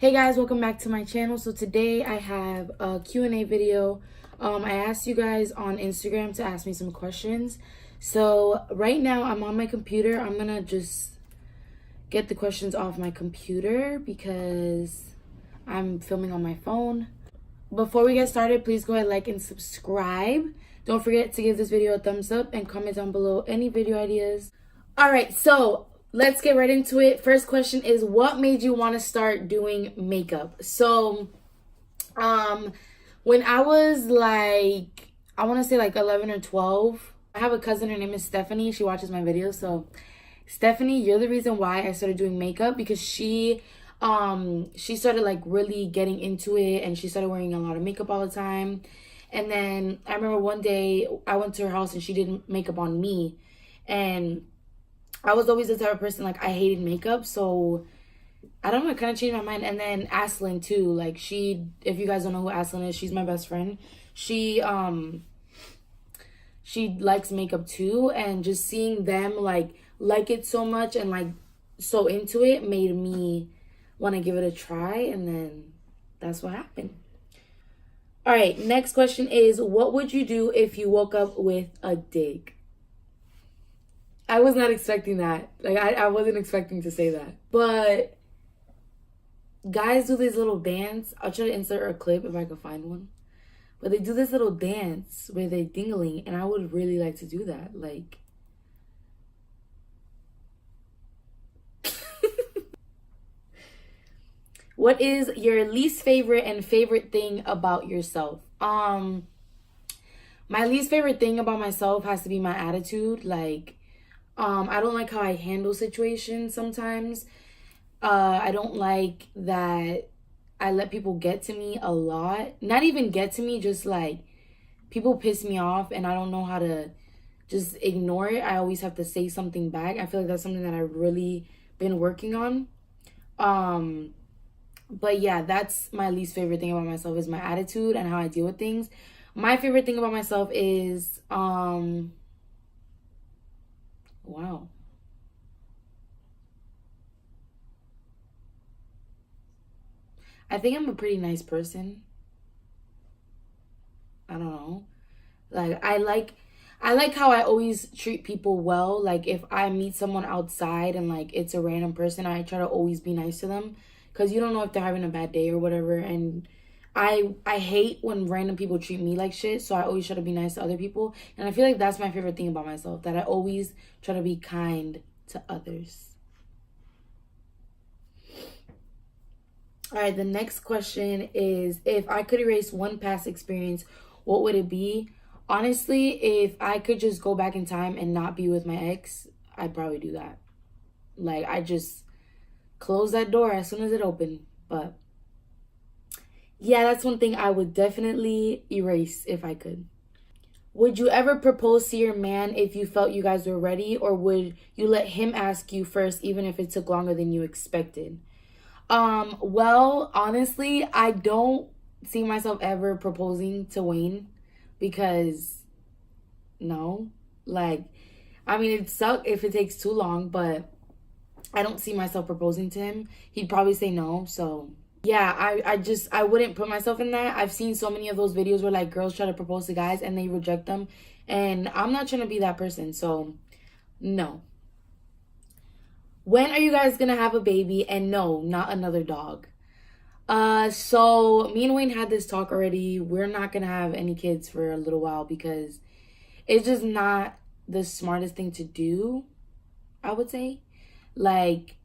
Hey guys, welcome back to my channel. So today I have a Q&A video. I asked you guys on Instagram to ask me some questions. So right now I'm on my computer. I'm gonna just get the questions off my computer because I'm filming on my phone. Before we get started, please go ahead, like and subscribe. Don't forget to give this video a thumbs up and comment down below any video ideas. All right, so let's get right into it. First question is, what made you want to start doing makeup? So, when I was like, I want to say like 11 or 12, I have a cousin, her name is Stephanie. She watches my videos. So, Stephanie, you're the reason why I started doing makeup, because she started like really getting into it, and she started wearing a lot of makeup all the time. And then I remember one day I went to her house and she did makeup on me, and I was always the type of person, like, I hated makeup, so I don't know, it kind of changed my mind. And then Aslyn too, like, if you guys don't know who Aslyn is, she's my best friend. She likes makeup too, and just seeing them like it so much and like so into it made me want to give it a try, and then that's what happened. All right, next question is, what would you do if you woke up with a dick? I was not expecting that. Like, I wasn't expecting to say that. But guys do this little dance. I'll try to insert a clip if I can find one. But they do this little dance where they're dingling, and I would really like to do that. Like, what is your least favorite and favorite thing about yourself? My least favorite thing about myself has to be my attitude. Like, I don't like how I handle situations sometimes. I don't like that I let people get to me a lot. Not even get to me, just like people piss me off and I don't know how to just ignore it. I always have to say something back. I feel like that's something that I've really been working on. But yeah, that's my least favorite thing about myself, is my attitude and how I deal with things. My favorite thing about myself is, wow. I think I'm a pretty nice person. I don't know. Like, I like how I always treat people well. Like, if I meet someone outside and like it's a random person, I try to always be nice to them, because you don't know if they're having a bad day or whatever. And I hate when random people treat me like shit, so I always try to be nice to other people. And I feel like that's my favorite thing about myself, that I always try to be kind to others. All right, the next question is, if I could erase one past experience, what would it be? Honestly, if I could just go back in time and not be with my ex, I'd probably do that. Like, I just close that door as soon as it opened. But yeah, that's one thing I would definitely erase if I could. Would you ever propose to your man if you felt you guys were ready, or would you let him ask you first even if it took longer than you expected? Well, honestly, I don't see myself ever proposing to Wayne, because no. Like, I mean, it'd suck if it takes too long, but I don't see myself proposing to him. He'd probably say no, so yeah, I wouldn't put myself in that. I've seen so many of those videos where like girls try to propose to guys and they reject them, and I'm not trying to be that person, so no. When are you guys gonna have a baby? And no, not another dog. So me and Wayne had this talk already. We're not gonna have any kids for a little while because it's just not the smartest thing to do, I would say. Like,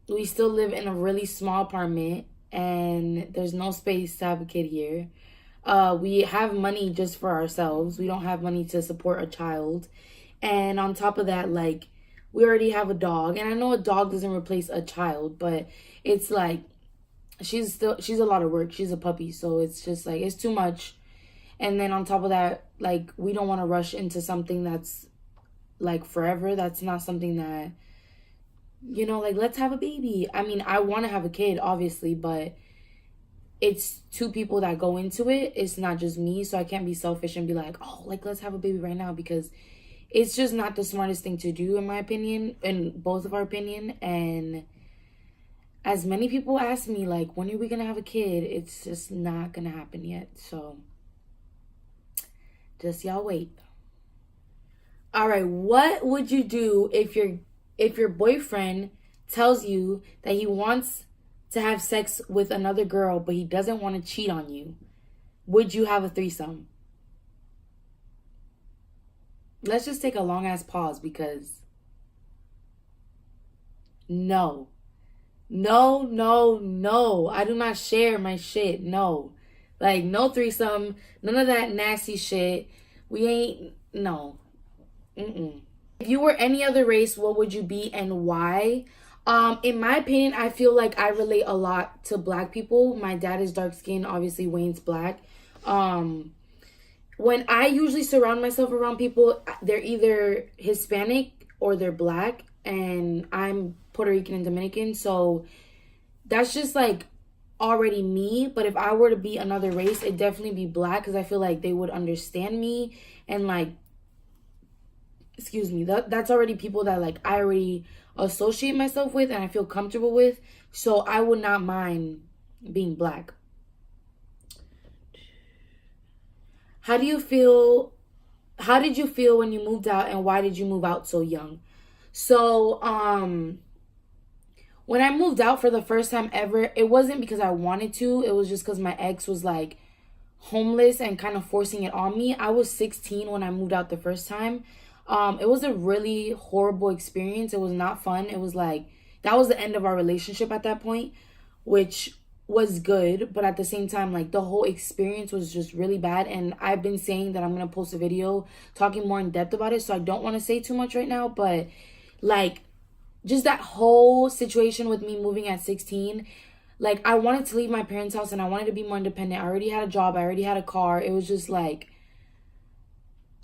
we still live in a really small apartment and there's no space to have a kid here. We have money just for ourselves. We don't have money to support a child. And on top of that, like, we already have a dog. And I know a dog doesn't replace a child, but it's like, she's a lot of work. She's a puppy. So it's just like, it's too much. And then on top of that, like, we don't want to rush into something that's like forever. That's not something that, you know, like, let's have a baby. I mean, I want to have a kid, obviously, but it's two people that go into it. It's not just me. So I can't be selfish and be like, oh, like, let's have a baby right now, because it's just not the smartest thing to do, in my opinion, in both of our opinion. And as many people ask me, like, when are we gonna have a kid? It's just not gonna happen yet. So just y'all wait. All right, what would you do if your boyfriend tells you that he wants to have sex with another girl, but he doesn't want to cheat on you? Would you have a threesome? Let's just take a long ass pause because no. No, no, no. I do not share my shit. No. Like, no threesome. None of that nasty shit. We ain't. No. Mm-mm. If you were any other race, what would you be and why? In my opinion, I feel like I relate a lot to black people. My dad is dark skinned. Obviously, Wayne's black. When I usually surround myself around people, they're either Hispanic or they're black. And I'm Puerto Rican and Dominican. So that's just like already me. But if I were to be another race, it'd definitely be black because I feel like they would understand me and like, excuse me, that's already people that like I already associate myself with and I feel comfortable with. So I would not mind being black. How do you feel? How did you feel when you moved out and why did you move out so young? So, when I moved out for the first time ever, it wasn't because I wanted to. It was just because my ex was like homeless and kind of forcing it on me. I was 16 when I moved out the first time. It was a really horrible experience. It was not fun. It was like, that was the end of our relationship at that point, which was good. But at the same time, like the whole experience was just really bad. And I've been saying that I'm going to post a video talking more in depth about it. So I don't want to say too much right now. But like, just that whole situation with me moving at 16, like I wanted to leave my parents' house and I wanted to be more independent. I already had a job. I already had a car. It was just like,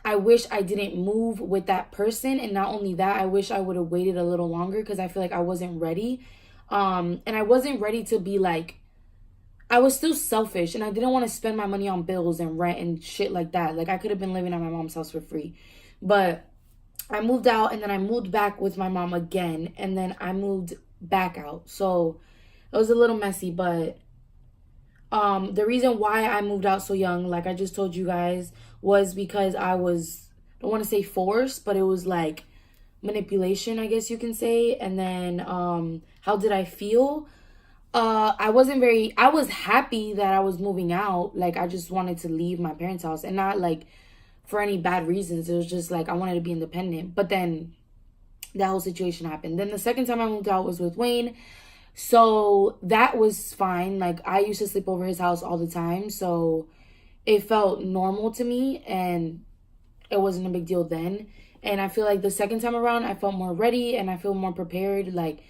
I wish I didn't move with that person. And not only that, I wish I would have waited a little longer because I feel like I wasn't ready. And I wasn't ready to be like, I was still selfish and I didn't want to spend my money on bills and rent and shit like that. Like I could have been living at my mom's house for free. But I moved out and then I moved back with my mom again. And then I moved back out. So it was a little messy, but the reason why I moved out so young, like I just told you guys, was because I was, I don't want to say forced, but it was like manipulation, I guess you can say. And then how did I feel? I was happy that I was moving out. Like I just wanted to leave my parents' house and not like for any bad reasons. It was just like I wanted to be independent. But then that whole situation happened. Then the second time I moved out was with Wayne. So that was fine. Like I used to sleep over his house all the time. So it felt normal to me and it wasn't a big deal then. And I feel like the second time around, I felt more ready and I feel more prepared. Like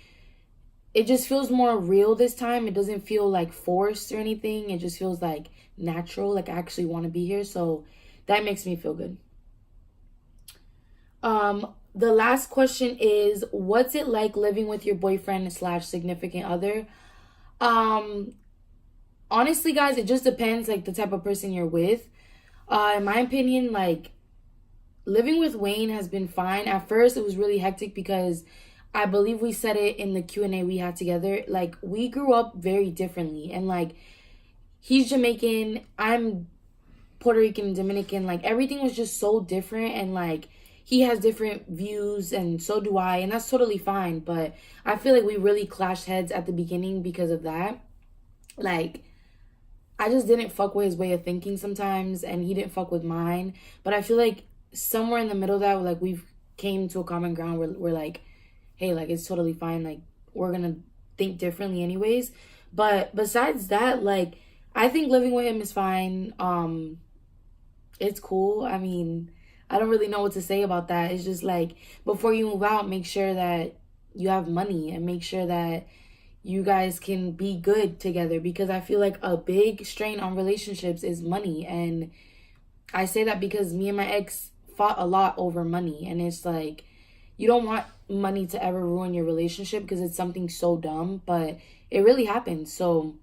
it just feels more real this time. It doesn't feel like forced or anything. It just feels like natural. Like I actually want to be here. So that makes me feel good. The last question is, what's it like living with your boyfriend / significant other? Honestly, guys, it just depends like the type of person you're with. In my opinion, like living with Wayne has been fine. At first, it was really hectic because I believe we said it in the Q&A we had together. Like we grew up very differently and like he's Jamaican, I'm Puerto Rican and Dominican. Like everything was just so different and like he has different views and so do I, and that's totally fine. But I feel like we really clashed heads at the beginning because of that. Like I just didn't fuck with his way of thinking sometimes and he didn't fuck with mine. But I feel like somewhere in the middle of that, like we've came to a common ground where we're like, hey, like it's totally fine. Like we're gonna think differently anyways. But besides that, like I think living with him is fine. It's cool. I mean, I don't really know what to say about that. It's just like before you move out, make sure that you have money and make sure that you guys can be good together, because I feel like a big strain on relationships is money. And I say that because me and my ex fought a lot over money, and it's like you don't want money to ever ruin your relationship because it's something so dumb, but it really happens. So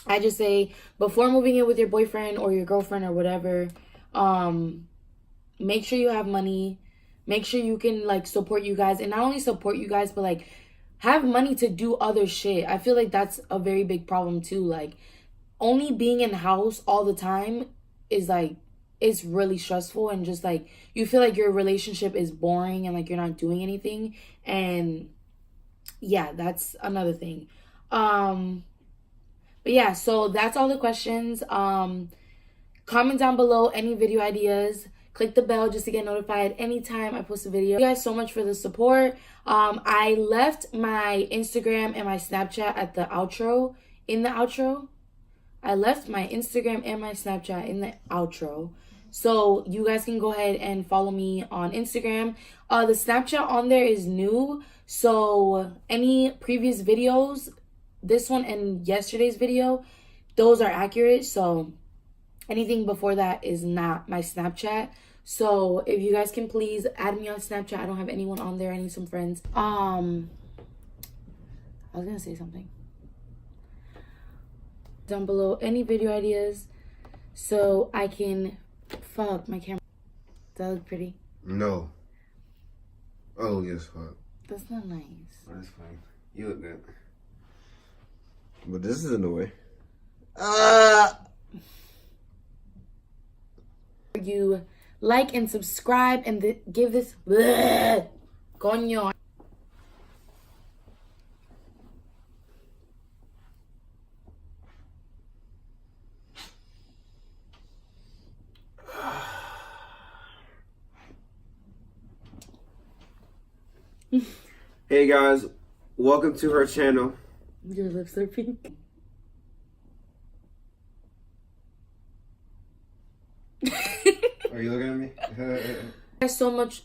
I just say before moving in with your boyfriend or your girlfriend or whatever, make sure you have money, make sure you can like support you guys, and not only support you guys but like have money to do other shit. I feel like that's a very big problem too. Like, only being in the house all the time is like, it's really stressful, and just like you feel like your relationship is boring and like you're not doing anything. And yeah, that's another thing. But yeah, so that's all the questions. Comment down below any video ideas. Click the bell just to get notified anytime I post a video. Thank you guys so much for the support. I left my Instagram and my Snapchat at the outro, in the outro. I left my Instagram and my Snapchat in the outro. So you guys can go ahead and follow me on Instagram. The Snapchat on there is new. So any previous videos, this one and yesterday's video, those are accurate. So anything before that is not my Snapchat. So if you guys can please add me on Snapchat. I don't have anyone on there. I need some friends. I was gonna say something. Down below any video ideas so I can fuck my camera. Does that look pretty? No. Oh, yes, fuck. That's not nice. That's fine. You look good. But this is in the way. You like and subscribe and give this coño. Hey guys, welcome to her channel. Your lips are pink. Are you looking at me? There's so much